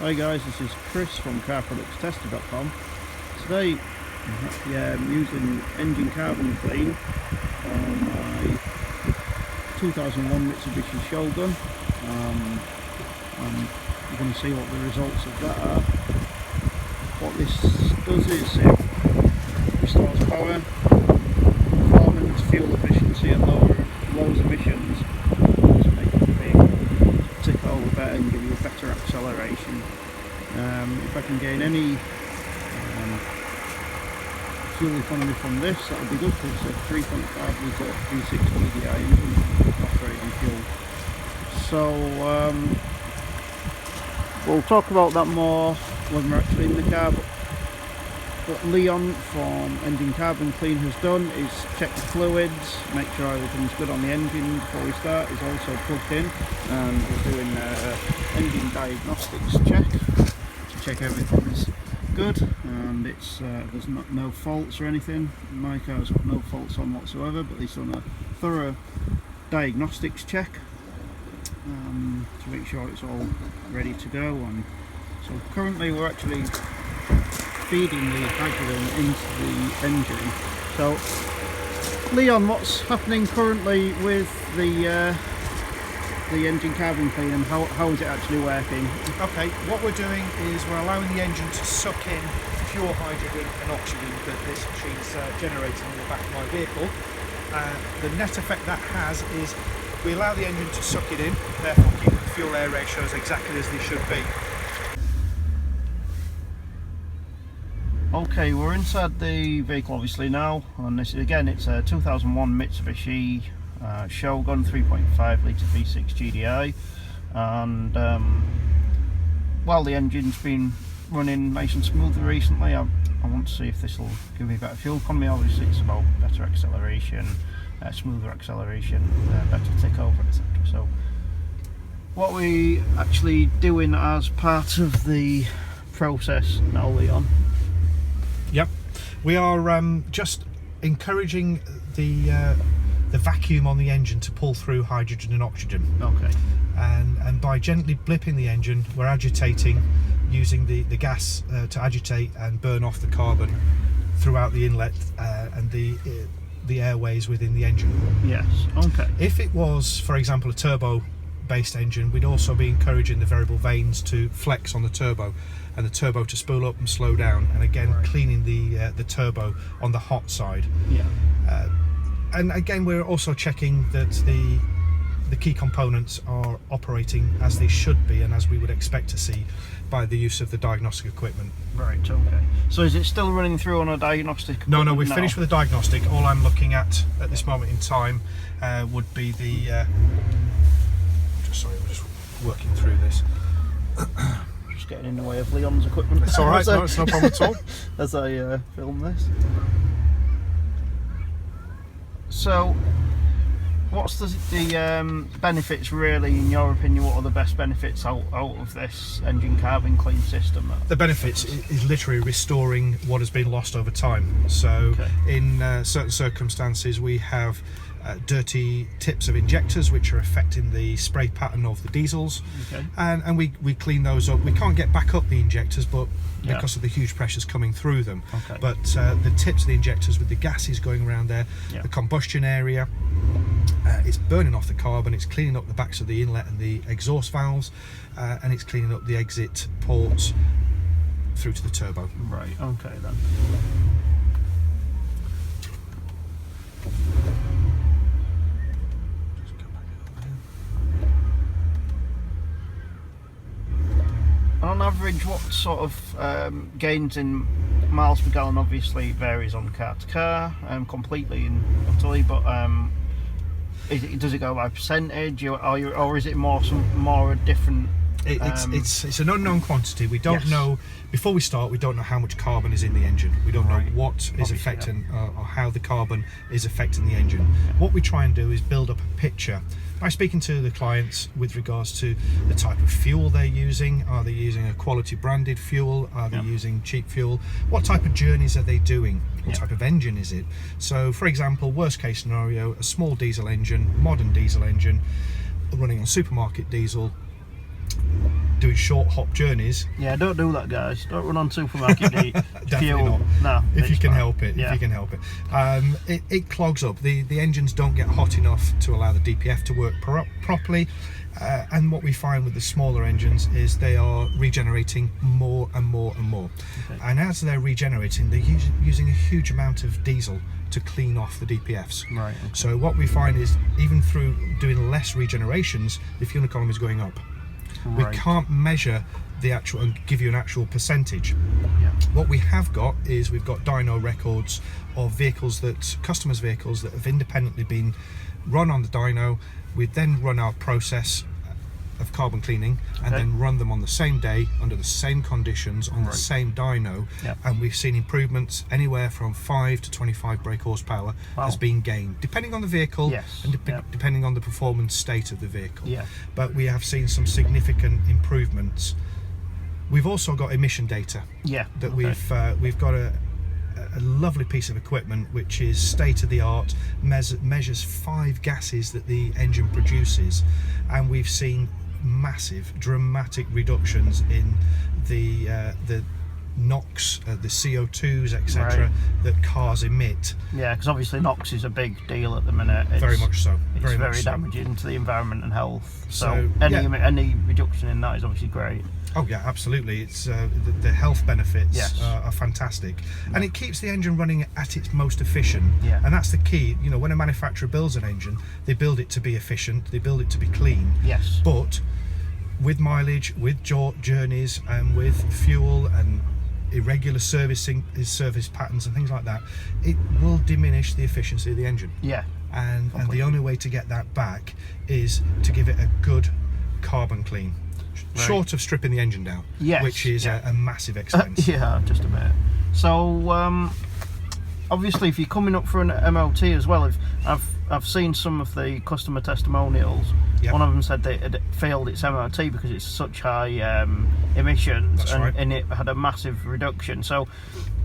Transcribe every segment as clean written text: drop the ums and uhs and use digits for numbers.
Hi guys, this is Chris from CarProductsTester.com. Today I'm using engine carbon clean on my 2001 Mitsubishi Shogun, and you're going to see what the results of that are. What this does is it restores power, performance, fuel efficiency and lowers emissions. Just make the vehicle tick over better and give you a better acceleration. If I can gain any fuel economy from this, that would be good, because it's a 3.5 litre V6 GDI engine operating fuel. So we'll talk about that more when we're actually in the car. But what Leon from Engine Carbon Clean has done is check the fluids, make sure everything's good on the engine before we start. He's also plugged in and we're doing engine diagnostics check to check everything's good and it's there's no faults or anything. My car's got no faults on whatsoever, but he's done a thorough diagnostics check to make sure it's all ready to go. And so currently we're actually feeding the hydrogen into the engine. So Leon, what's happening currently with the engine carbon clean, and how is it actually working? Okay, what we're doing is we're allowing the engine to suck in pure hydrogen and oxygen that this machine's generating in the back of my vehicle. The net effect that has is we allow the engine to suck it in, therefore keeping the fuel air ratios exactly as they should be. Okay, we're inside the vehicle obviously now, and this again, it's a 2001 Mitsubishi Shogun 3.5 litre V6 GDI, and while the engine's been running nice and smoothly recently, I want to see if this will give me better fuel economy. Obviously it's about better acceleration, smoother acceleration, better tick over, etc. So what we actually doing as part of the process now, Leon? Yep, we are just encouraging the vacuum on the engine to pull through hydrogen and oxygen. Okay. And by gently blipping the engine, we're agitating, using the gas to agitate and burn off the carbon throughout the inlet and the airways within the engine. Yes. Okay. If it was, for example, a turbo based engine, we'd also be encouraging the variable vanes to flex on the turbo and the turbo to spool up and slow down, and again cleaning the turbo on the hot side. Yeah. And again, we're also checking that the key components are operating as they should be and as we would expect to see by the use of the diagnostic equipment. Right, okay. So is it still running through on a diagnostic? No, we've finished with the diagnostic. All I'm looking at this moment in time would be the we're just working through this. Just getting in the way of Leon's equipment. It's alright, no, it's no problem at all. As I film this. So, what's the benefits really, in your opinion? What are the best benefits out of this engine carbon clean system? The benefits is literally restoring what has been lost over time. So in certain circumstances we have dirty tips of injectors which are affecting the spray pattern of the diesels, and we clean those up. We can't get back up the injectors, but because of the huge pressures coming through them, but the tips of the injectors with the gases going around there, the combustion area, it's burning off the carbon, it's cleaning up the backs of the inlet and the exhaust valves, and it's cleaning up the exit ports through to the turbo. Right, okay then. On average, what sort of gains in miles per gallon obviously varies on car to car, completely and utterly, but does it go by percentage, or is it more a different? It's an unknown quantity. We don't know, before we start, we don't know how much carbon is in the engine. We don't know what is affecting or how the carbon is affecting the engine. What we try and do is build up a picture by speaking to the clients with regards to the type of fuel they're using. Are they using a quality branded fuel? Are they using cheap fuel? What type of journeys are they doing? What type of engine is it? So for example, worst case scenario, a small diesel engine, modern diesel engine, running on supermarket diesel, doing doing short hop journeys. Yeah, don't do that, guys. Don't run on supermarket Definitely fuel. not. No, If you can fine. help it, Yeah. if you can help it. It clogs up. The engines don't get hot enough to allow the DPF to work properly. And what we find with the smaller engines is they are regenerating more and more and more. Okay. And as they're regenerating, they're using a huge amount of diesel to clean off the DPFs. Right. Okay. So what we find is, even through doing less regenerations, the fuel economy is going up. We Right. can't measure the actual and give you an actual percentage. Yeah. What we have got is we've got dyno records of customers' vehicles that have independently been run on the dyno. We then run our process of carbon cleaning and Okay. then run them on the same day under the same conditions on the Right. same dyno, Yep. and we've seen improvements anywhere from 5 to 25 brake horsepower Wow. has been gained, depending on the vehicle. Yes. And Yep. depending on the performance state of the vehicle. Yeah. But we have seen some significant improvements. We've also got emission data Yeah. that okay. we've got a lovely piece of equipment which is state of the art, measures 5 gases that the engine produces, and we've seen massive, dramatic reductions in the NOx, the CO2s, etc. Right. that cars emit. Yeah, because obviously NOx is a big deal at the minute. Very much so. It's Very very much so. damaging to the environment and health. So, So, any reduction in that is obviously great. Oh yeah, absolutely. It's the health benefits Yes. are fantastic, and it keeps the engine running at its most efficient. Yeah. And that's the key. You know, when a manufacturer builds an engine, they build it to be efficient, they build it to be clean. Yes. But with mileage, with journeys, and with fuel and irregular service patterns and things like that, it will diminish the efficiency of the engine. Yeah. And the Completely. only way to get that back is to give it a good carbon clean, short of stripping the engine down, Yes, which is yeah. a massive expense. Yeah, just a bit. So obviously, if you're coming up for an MOT as well, if I've seen some of the customer testimonials. Yep. One of them said that it failed its MOT because it's such high emissions, That's right. and it had a massive reduction. So,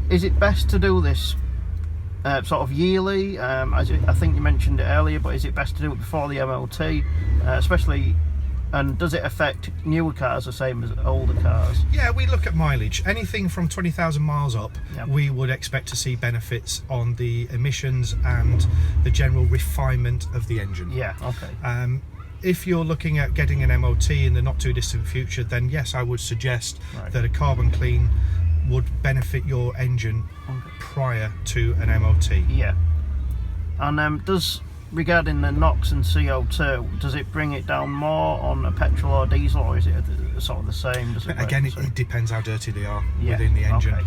is it best to do this sort of yearly? I think you mentioned it earlier, but is it best to do it before the MOT, especially? And does it affect newer cars the same as older cars? Yeah, we look at mileage. Anything from 20,000 miles up, Yep. we would expect to see benefits on the emissions and the general refinement of the engine. Yeah, okay. If you're looking at getting an MOT in the not too distant future, then yes, I would suggest Right. that a carbon clean would benefit your engine Okay. prior to an MOT. Yeah. And regarding the NOx and CO2, does it bring it down more on a petrol or diesel, or is it sort of the same? Does it Again, work the same? it depends how dirty they are Yeah, within the engine. okay.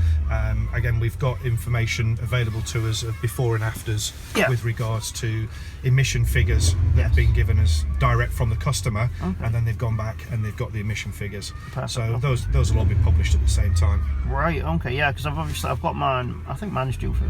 Again, we've got information available to us of before and afters Yeah. with regards to emission figures that have Yes. been given us direct from the customer, Okay. and then they've gone back and they've got the emission figures. Perfect, So okay. those will all be published at the same time. Right, okay, yeah, because I've got mine. I think mine's due for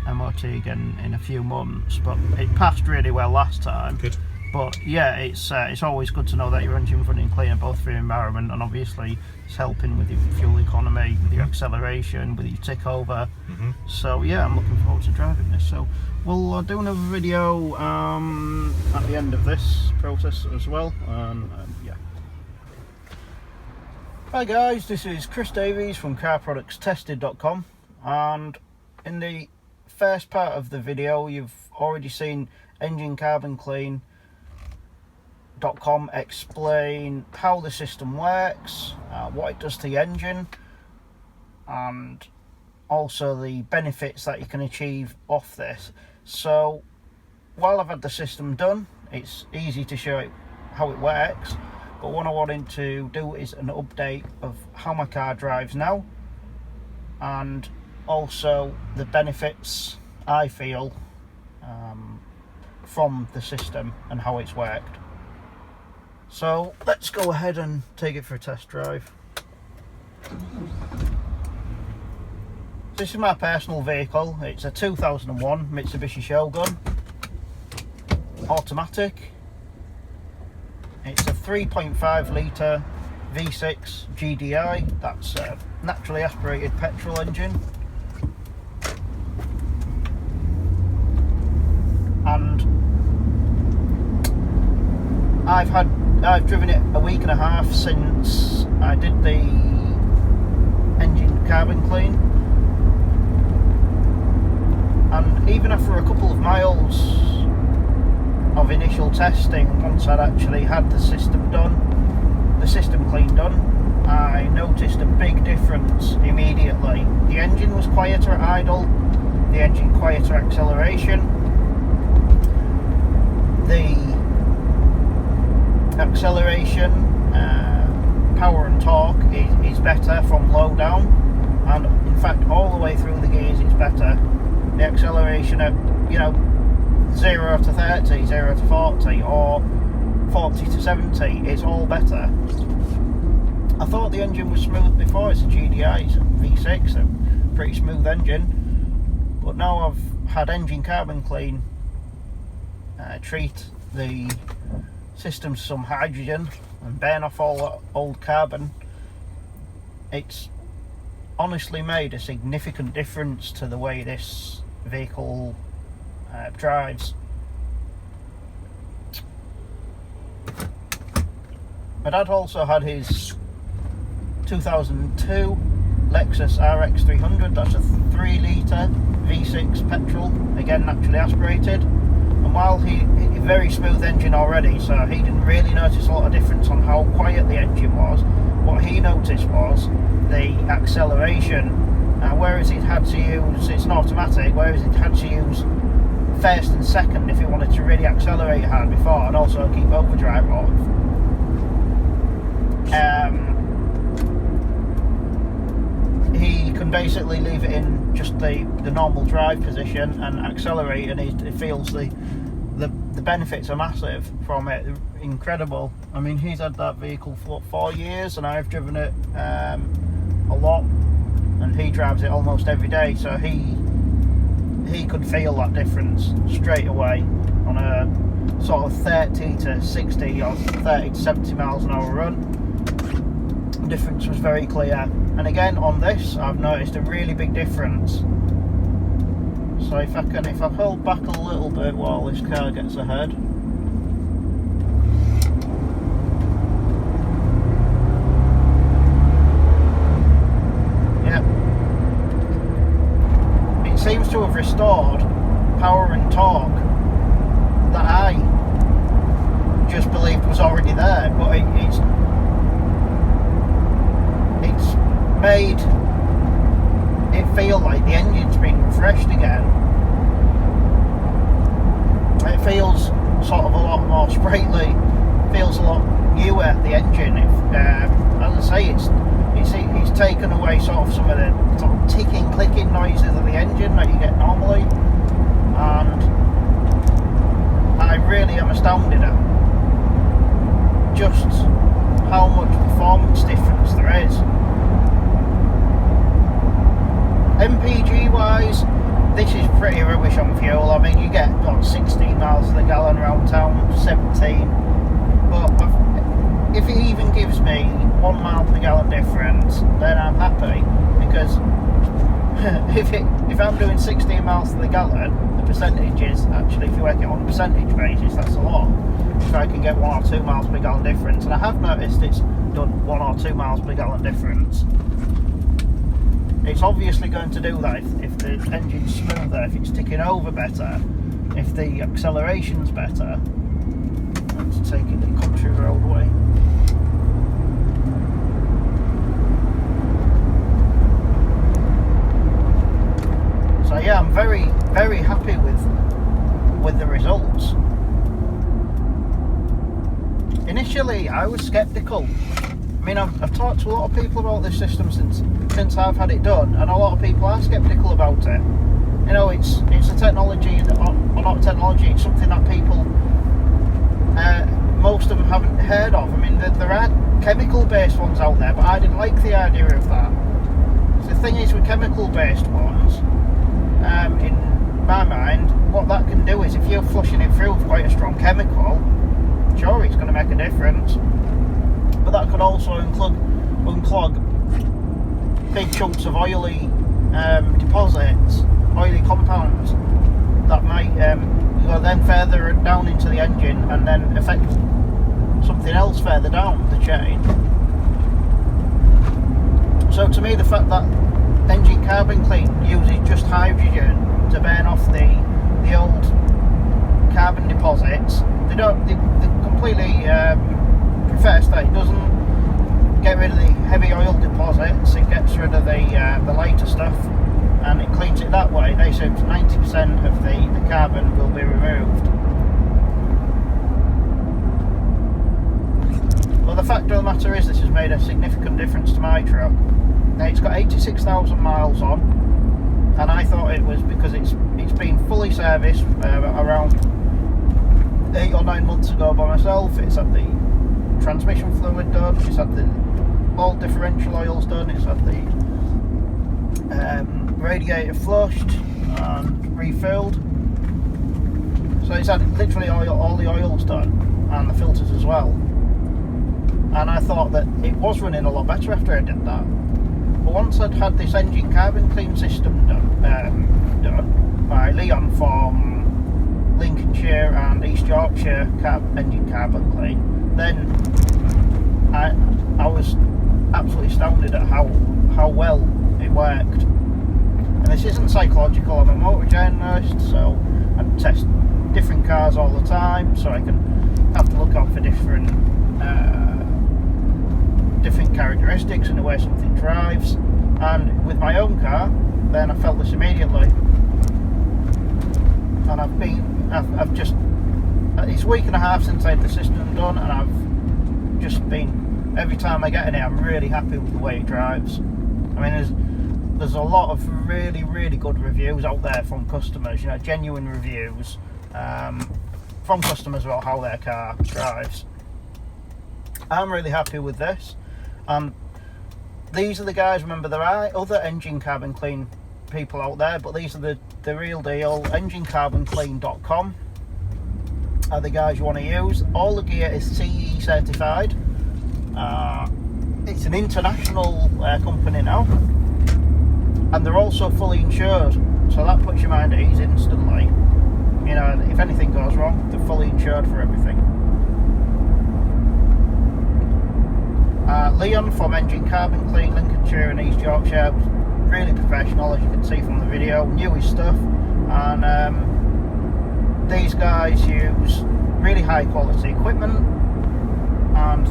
MOT again in a few months, but it passed really well last time. Good. But yeah, it's always good to know that your engine's running cleaner, both for the environment, and obviously it's helping with your fuel economy, with your acceleration, with your tick over. Mhm. So yeah, I'm looking forward to driving this. So we'll do another video at the end of this process as well. Yeah. Hi guys, this is Chris Davies from CarProductsTested.com, and in the first part of the video you've already seen EngineCarbonClean.com explain how the system works, what it does to the engine, and also the benefits that you can achieve off this. So while I've had the system done, it's easy to show it how it works, but what I wanted to do is an update of how my car drives now, and also the benefits I feel from the system and how it's worked. So let's go ahead and take it for a test drive. This is my personal vehicle. It's a 2001 Mitsubishi Shogun automatic. It's a 3.5 litre V6 GDI. That's a naturally aspirated petrol engine. And I've had I've driven it a week and a half since I did the engine carbon clean, and even after a couple of miles of initial testing, once I'd actually had the system clean done, I noticed a big difference immediately. The engine was quieter at idle, the engine quieter acceleration, the acceleration, power and torque is better from low down, and in fact all the way through the gears it's better. The acceleration at 0 to 30, 0 to 40 or 40 to 70 is all better. I thought the engine was smooth before. It's a GDI, it's a V6, a pretty smooth engine, but now I've had engine carbon clean, treat the system to some hydrogen and burn off all that old carbon. It's honestly made a significant difference to the way this vehicle drives. My dad also had his 2002 Lexus RX 300. That's a 3 litre V6 petrol, again naturally aspirated, and while he very smooth engine already, so he didn't really notice a lot of difference on how quiet the engine was. What he noticed was the acceleration, whereas it had to use, it's an automatic, whereas it had to use first and second if it wanted to really accelerate hard before and also keep overdrive off. He can basically leave it in just the normal drive position and accelerate, and he feels the benefits are massive from it. Incredible. I mean, he's had that vehicle for 4 years, and I've driven it a lot, and he drives it almost every day, so he could feel that difference straight away on a sort of 30 to 60 or 30 to 70 miles an hour run. The difference was very clear, and again on this I've noticed a really big difference. So if I hold back a little bit while this car gets ahead. Yep. It seems to have restored power and torque that I just believed was already there, but it's made it feel like the engine's been refreshed again. It feels sort of a lot more sprightly, feels a lot newer, the engine. As I say, it's taken away sort of some of the sort of ticking, clicking noises of the engine that you get normally, and I really am astounded at just how much performance difference there is. MPG wise, this is pretty rubbish on fuel. I mean, you get 16 miles to the gallon around town, 17, but if it even gives me 1 mile per gallon difference, then I'm happy, because if I'm doing 16 miles to the gallon, the percentage is actually, if you work it on a percentage basis, that's a lot. If I can get 1 or 2 miles per gallon difference, and I have noticed it's done 1 or 2 miles per gallon difference. It's obviously going to do that if the engine's smoother, if it's ticking over better, if the acceleration's better. Let's take it the country road way. So yeah, I'm very, very happy with the results. Initially, I was sceptical. I mean, I've talked to a lot of people about this system since I've had it done, and a lot of people are sceptical about it. You know, it's a technology, or not technology, it's something that people, most of them haven't heard of. I mean, there are chemical-based ones out there, but I didn't like the idea of that. So the thing is, with chemical-based ones, in my mind, what that can do is, if you're flushing it through with quite a strong chemical, sure, it's going to make a difference. But that could also unclog big chunks of oily deposits, oily compounds that might go then further down into the engine and then affect something else further down the chain. So to me, the fact that Engine Carbon Clean uses just hydrogen to burn off the old carbon deposits, they completely profess that it doesn't get rid of the heavy oil deposits, it gets rid of the lighter stuff, and it cleans it that way. They say 90% of the carbon will be removed. Well, the fact of the matter is, this has made a significant difference to my truck. Now, it's got 86,000 miles on, and I thought it was because it's been fully serviced around 8 or 9 months ago by myself. It's had the transmission fluid done, it's had all differential oils done, it's had the radiator flushed and refilled. So it's had literally all the oils done, and the filters as well. And I thought that it was running a lot better after I did that. But once I'd had this Engine Carbon Clean system done by Leon from Lincolnshire and East Yorkshire Engine Carbon Clean, then I was absolutely astounded at how well it worked. And this isn't psychological, I'm a motor journalist, so I test different cars all the time, so I can have to look out for different characteristics and the way something drives. And with my own car, then I felt this immediately. And I've just, it's a week and a half since I had the system done, and I've just been, every time I get in it, I'm really happy with the way it drives. I mean, there's a lot of really, really good reviews out there from customers, genuine reviews from customers about how their car drives. I'm really happy with this. These are the guys, remember, there are other Engine Carbon Clean people out there, but these are the real deal. EngineCarbonClean.com are the guys you want to use. All the gear is CE certified. It's an international company now, and they're also fully insured, so that puts your mind at ease instantly. If anything goes wrong, they're fully insured for everything. Leon from Engine Carbon Clean, Lincolnshire and East Yorkshire, was really professional, as you can see from the video, knew his stuff, and these guys use really high quality equipment, and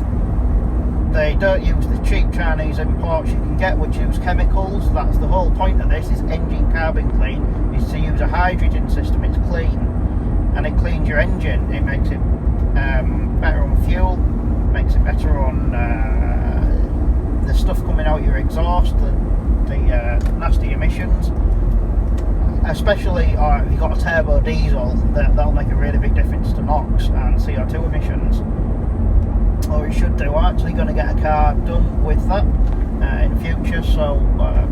they don't use the cheap Chinese imports you can get which use chemicals. That's the whole point of this, is Engine Carbon Clean, is to use a hydrogen system. It's clean, and it cleans your engine. It makes it better on fuel, makes it better on the stuff coming out your exhaust, the nasty emissions. Especially if you've got a turbo diesel, that'll make a really big difference to NOx and CO2 emissions. Or it should do. I'm actually going to get a car done with that in future, so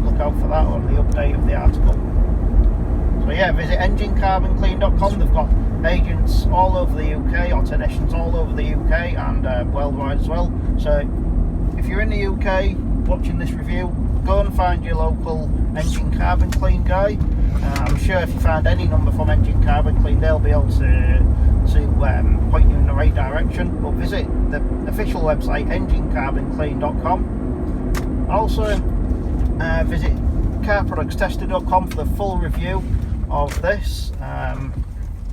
look out for that on the update of the article. So yeah, visit EngineCarbonClean.com. They've got agents all over the UK, or technicians all over the UK and worldwide as well. So if you're in the UK watching this review, go and find your local Engine Carbon Clean guy. I'm sure if you find any number from Engine Carbon Clean, they'll be able to point you in the right direction. But visit the official website, EngineCarbonClean.com. Also visit CarProductsTester.com for the full review of this.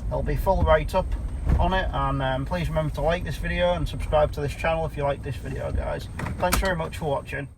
There'll be full write-up on it, and please remember to like this video and subscribe to this channel if you like this video, guys. Thanks very much for watching.